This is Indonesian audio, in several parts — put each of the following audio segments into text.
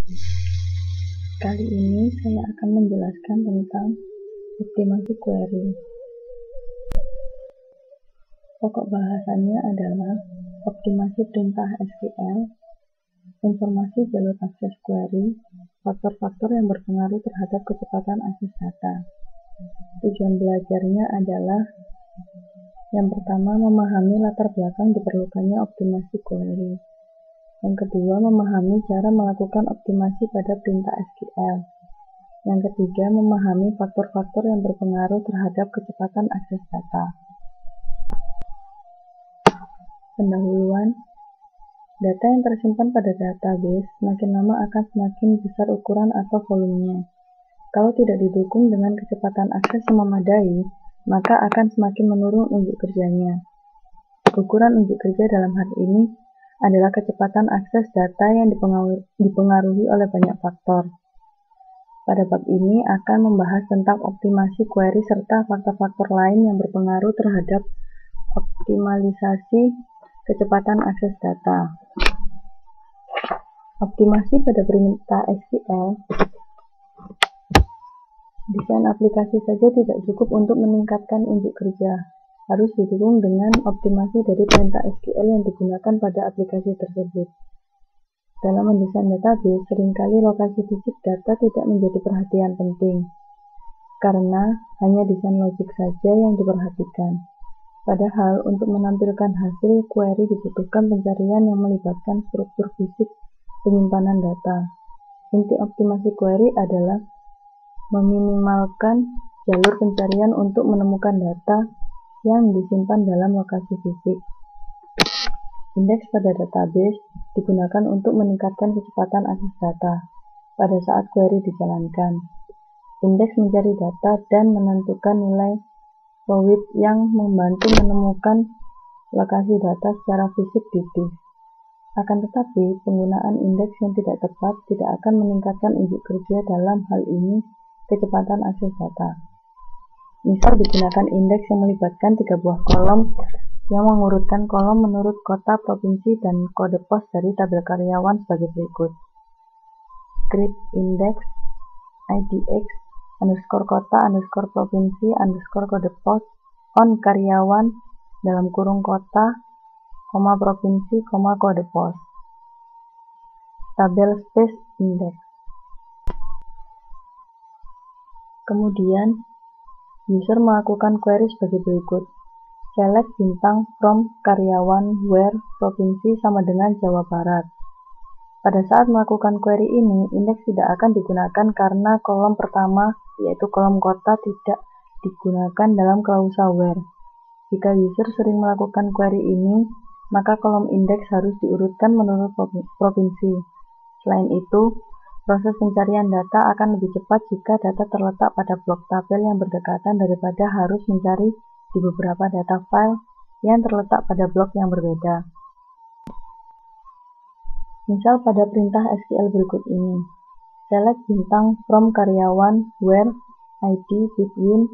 Kali ini saya akan menjelaskan tentang optimasi query. Pokok bahasannya adalah optimasi perintah SQL, informasi jalur akses query, faktor-faktor yang berpengaruh terhadap kecepatan akses data. Tujuan belajarnya adalah yang pertama, memahami latar belakang diperlukannya optimasi query. Yang kedua, memahami cara melakukan optimasi pada perintah SQL. Yang ketiga, memahami faktor-faktor yang berpengaruh terhadap kecepatan akses data. Pendahuluan, data yang tersimpan pada database semakin lama akan semakin besar ukuran atau volumenya. Kalau tidak didukung dengan kecepatan akses yang memadai, maka akan semakin menurun unjuk kerjanya. Ukuran unjuk kerja dalam hal ini adalah kecepatan akses data yang dipengaruhi oleh banyak faktor. Pada bab ini akan membahas tentang optimasi query serta faktor-faktor lain yang berpengaruh terhadap optimalisasi kecepatan akses data. Optimasi pada perintah SQL. Desain aplikasi saja tidak cukup untuk meningkatkan unjuk kerja. Harus didukung dengan optimasi dari perintah SQL yang digunakan pada aplikasi tersebut. Dalam mendesain database, seringkali lokasi fisik data tidak menjadi perhatian penting, karena hanya desain logik saja yang diperhatikan. Padahal, untuk menampilkan hasil query dibutuhkan pencarian yang melibatkan struktur fisik penyimpanan data. Inti optimasi query adalah meminimalkan jalur pencarian untuk menemukan data yang disimpan dalam lokasi fisik. Indeks pada database digunakan untuk meningkatkan kecepatan akses data pada saat query dijalankan. Indeks mencari data dan menentukan nilai fluid yang membantu menemukan lokasi data secara fisik di disk. Akan tetapi, penggunaan indeks yang tidak tepat tidak akan meningkatkan unjuk kerja, dalam hal ini kecepatan akses data. Misal digunakan indeks yang melibatkan 3 buah kolom yang mengurutkan kolom menurut kota, provinsi, dan kode pos dari tabel karyawan sebagai berikut. Grid index IDX _kota _provinsi _kode pos on karyawan dalam kurung kota, provinsi, kode pos. Tabel space index. Kemudian user melakukan query sebagai berikut. Select bintang from karyawan where provinsi sama dengan Jawa Barat. Pada saat melakukan query ini, indeks tidak akan digunakan karena kolom pertama, yaitu kolom kota, tidak digunakan dalam klausa where. Jika user sering melakukan query ini, maka kolom indeks harus diurutkan menurut provinsi. Selain itu, proses pencarian data akan lebih cepat jika data terletak pada blok tabel yang berdekatan daripada harus mencari di beberapa data file yang terletak pada blok yang berbeda. Misal pada perintah SQL berikut ini. Select bintang from karyawan where ID between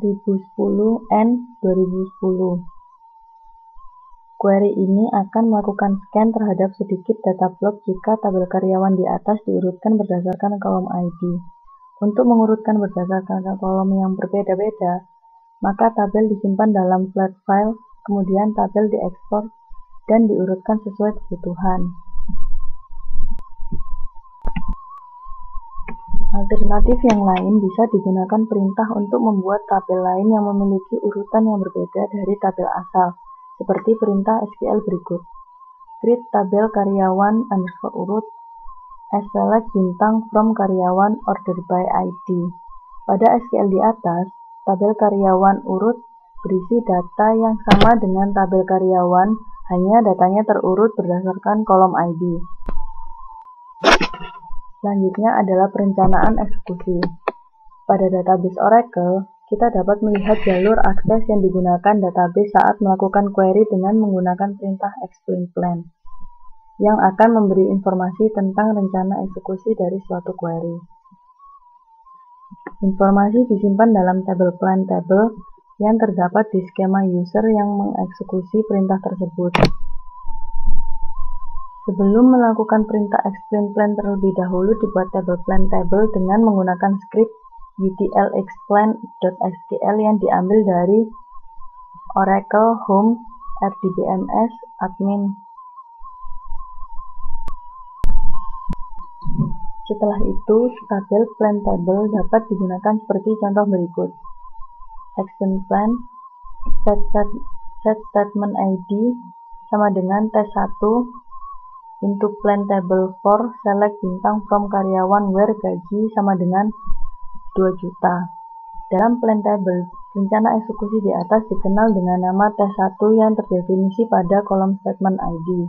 1010 and 2010. Query ini akan melakukan scan terhadap sedikit data blok jika tabel karyawan di atas diurutkan berdasarkan kolom ID. Untuk mengurutkan berdasarkan kolom yang berbeda-beda, maka tabel disimpan dalam flat file, kemudian tabel diekspor dan diurutkan sesuai kebutuhan. Alternatif yang lain bisa digunakan perintah untuk membuat tabel lain yang memiliki urutan yang berbeda dari tabel asal, seperti perintah SQL berikut. Create tabel karyawan _urut as select bintang from karyawan order by ID. Pada SQL di atas, tabel karyawan urut berisi data yang sama dengan tabel karyawan, hanya datanya terurut berdasarkan kolom ID. Selanjutnya adalah perencanaan eksekusi. Pada database Oracle, kita dapat melihat jalur akses yang digunakan database saat melakukan query dengan menggunakan perintah explain plan, yang akan memberi informasi tentang rencana eksekusi dari suatu query. Informasi disimpan dalam table plan table yang terdapat di skema user yang mengeksekusi perintah tersebut. Sebelum melakukan perintah explain plan terlebih dahulu, dibuat tabel plan table dengan menggunakan script utlexplain.sql yang diambil dari Oracle Home RDBMS admin. Setelah itu, tabel plan table dapat digunakan seperti contoh berikut. Explain plan set statement ID sama dengan T1 into plan table for select bintang from karyawan where gaji sama dengan 2 juta. Dalam plan table, rencana eksekusi di atas dikenal dengan nama T1 yang terdefinisi pada kolom statement ID.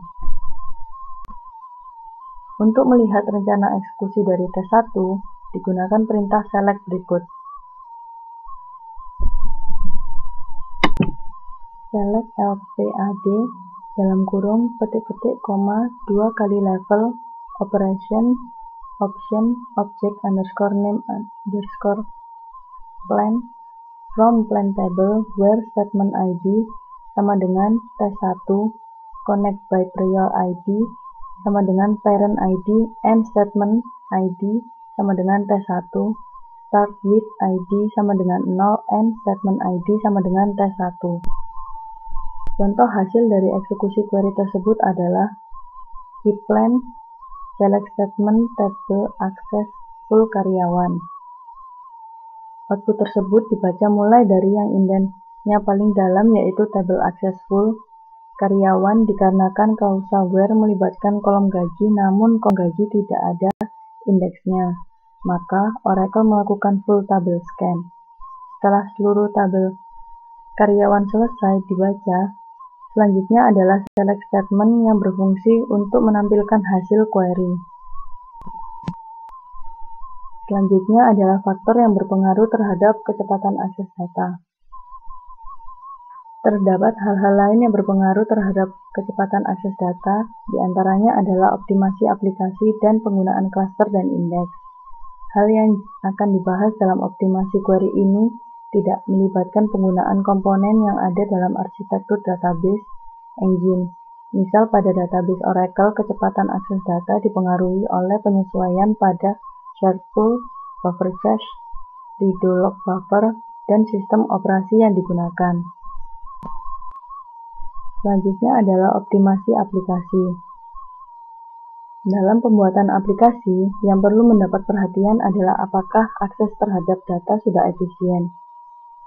Untuk melihat rencana eksekusi dari T1, digunakan perintah select berikut. Select LPAD dalam kurung petik-petik koma 2 kali level operation option object underscore name underscore plan from plan table where statement ID sama dengan T1 connect by prior ID sama dengan parent ID and statement ID sama dengan T1 start with ID sama dengan 0 and statement ID sama dengan T1. Contoh hasil dari eksekusi query tersebut adalah plan select statement table access full karyawan. Output tersebut dibaca mulai dari yang indennya paling dalam yaitu table access full karyawan dikarenakan klausa where melibatkan kolom gaji namun kolom gaji tidak ada indeksnya. Maka Oracle melakukan full table scan. Setelah seluruh tabel karyawan selesai dibaca, selanjutnya adalah select statement yang berfungsi untuk menampilkan hasil query. Selanjutnya adalah faktor yang berpengaruh terhadap kecepatan akses data. Terdapat hal-hal lain yang berpengaruh terhadap kecepatan akses data, diantaranya adalah optimasi aplikasi dan penggunaan cluster dan indeks. Hal yang akan dibahas dalam optimasi query ini tidak melibatkan penggunaan komponen yang ada dalam arsitektur database engine. Misal pada database Oracle, kecepatan akses data dipengaruhi oleh penyesuaian pada shared pool, buffer cache, redo log buffer, dan sistem operasi yang digunakan. Selanjutnya adalah optimasi aplikasi. Dalam pembuatan aplikasi, yang perlu mendapat perhatian adalah apakah akses terhadap data sudah efisien.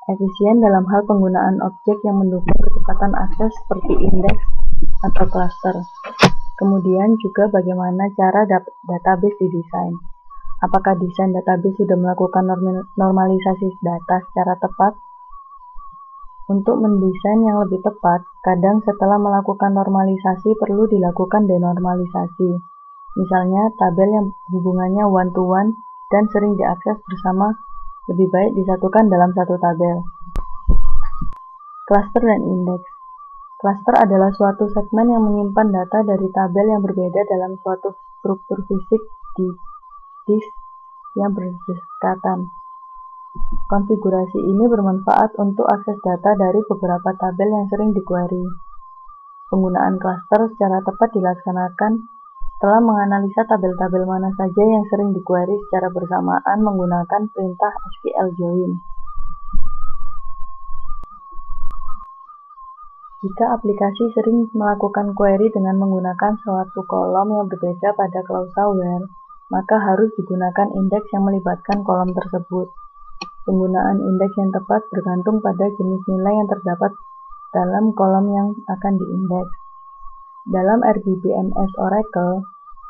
Efisien dalam hal penggunaan objek yang mendukung kecepatan akses seperti indeks atau cluster. Kemudian juga bagaimana cara database didesain. Apakah desain database sudah melakukan normalisasi data secara tepat? Untuk mendesain yang lebih tepat, kadang setelah melakukan normalisasi perlu dilakukan denormalisasi. Misalnya, tabel yang hubungannya one-to-one dan sering diakses bersama lebih baik disatukan dalam satu tabel. Cluster dan indeks. Cluster adalah suatu segmen yang menyimpan data dari tabel yang berbeda dalam suatu struktur fisik di disk yang berdekatan. Konfigurasi ini bermanfaat untuk akses data dari beberapa tabel yang sering di-query. Penggunaan cluster secara tepat dilaksanakan setelah menganalisa tabel-tabel mana saja yang sering di-query secara bersamaan menggunakan perintah SQL join. Jika aplikasi sering melakukan query dengan menggunakan suatu kolom yang berbeda pada klausa where, maka harus digunakan indeks yang melibatkan kolom tersebut. Penggunaan indeks yang tepat bergantung pada jenis nilai yang terdapat dalam kolom yang akan diindeks. Dalam RDBMS Oracle,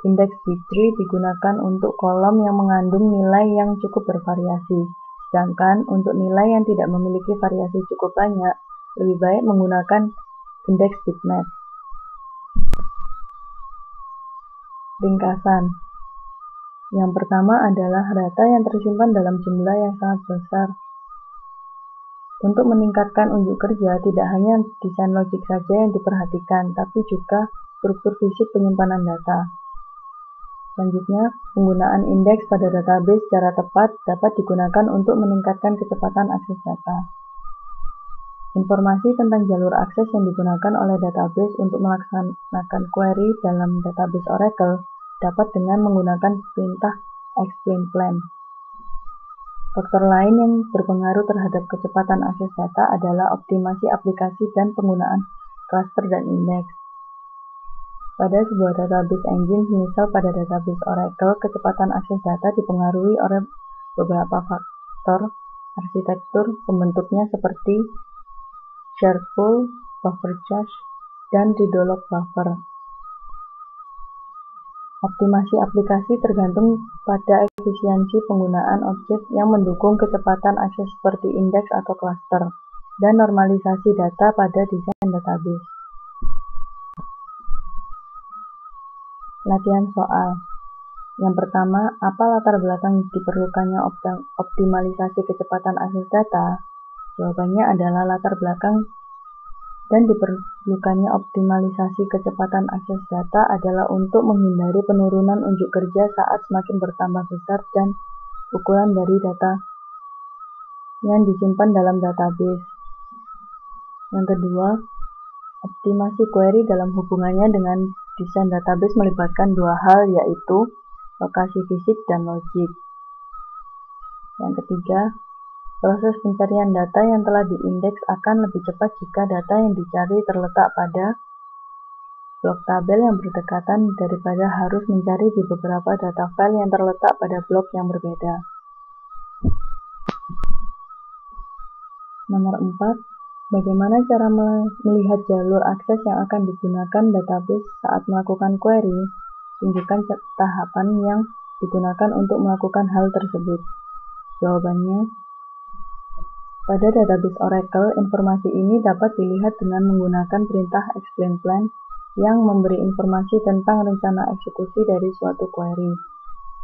indeks B3 digunakan untuk kolom yang mengandung nilai yang cukup bervariasi, sedangkan untuk nilai yang tidak memiliki variasi cukup banyak, lebih baik menggunakan indeks bitmap. Ringkasan. Yang pertama adalah data yang tersimpan dalam jumlah yang sangat besar. Untuk meningkatkan unjuk kerja, tidak hanya desain logik saja yang diperhatikan, tapi juga struktur fisik penyimpanan data. Selanjutnya, penggunaan indeks pada database secara tepat dapat digunakan untuk meningkatkan kecepatan akses data. Informasi tentang jalur akses yang digunakan oleh database untuk melaksanakan query dalam database Oracle dapat dengan menggunakan perintah explain plan. Faktor lain yang berpengaruh terhadap kecepatan akses data adalah optimasi aplikasi dan penggunaan cluster dan indeks. Pada sebuah database engine, misal pada database Oracle, kecepatan akses data dipengaruhi oleh beberapa faktor arsitektur pembentuknya seperti share pool, buffer cache, dan redo log buffer. Optimasi aplikasi tergantung pada efisiensi penggunaan objek yang mendukung kecepatan akses seperti indeks atau cluster, dan normalisasi data pada desain database. Latihan soal. Yang pertama, apa latar belakang diperlukannya optimalisasi kecepatan akses data? Jawabannya adalah latar belakang dan diperlukannya optimalisasi kecepatan akses data adalah untuk menghindari penurunan unjuk kerja saat semakin bertambah besar dan ukuran dari data yang disimpan dalam database. Yang kedua, optimasi query dalam hubungannya dengan desain database melibatkan dua hal, yaitu lokasi fisik dan logik. Yang ketiga, proses pencarian data yang telah diindeks akan lebih cepat jika data yang dicari terletak pada blok tabel yang berdekatan daripada harus mencari di beberapa data file yang terletak pada blok yang berbeda. Nomor 4. Bagaimana cara melihat jalur akses yang akan digunakan database saat melakukan query? Tunjukkan tahapan yang digunakan untuk melakukan hal tersebut. Jawabannya, pada database Oracle, informasi ini dapat dilihat dengan menggunakan perintah explain plan yang memberi informasi tentang rencana eksekusi dari suatu query.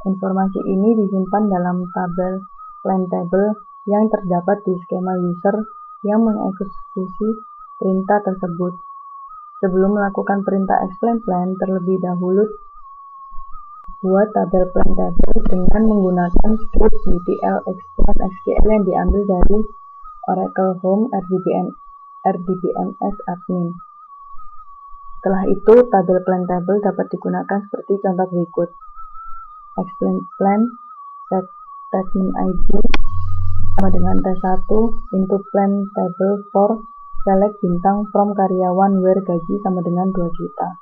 Informasi ini disimpan dalam tabel plan table yang terdapat di skema user yang mengeksekusi perintah tersebut. Sebelum melakukan perintah explain plan, terlebih dahulu buat tabel plan table dengan menggunakan script UTL explain SQL yang diambil dari Oracle Home RDBMS admin. Setelah itu, tabel plan table dapat digunakan seperti contoh berikut. Explain plan set statement ID sama dengan T1 into plan table for select bintang from karyawan where gaji sama dengan 2 juta.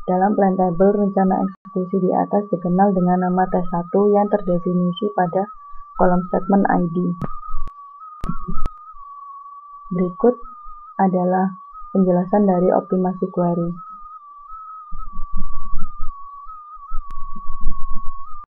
Dalam plan table, rencana eksekusi di atas dikenal dengan nama T1 yang terdefinisi pada kolom statement ID. Berikut adalah penjelasan dari optimasi query.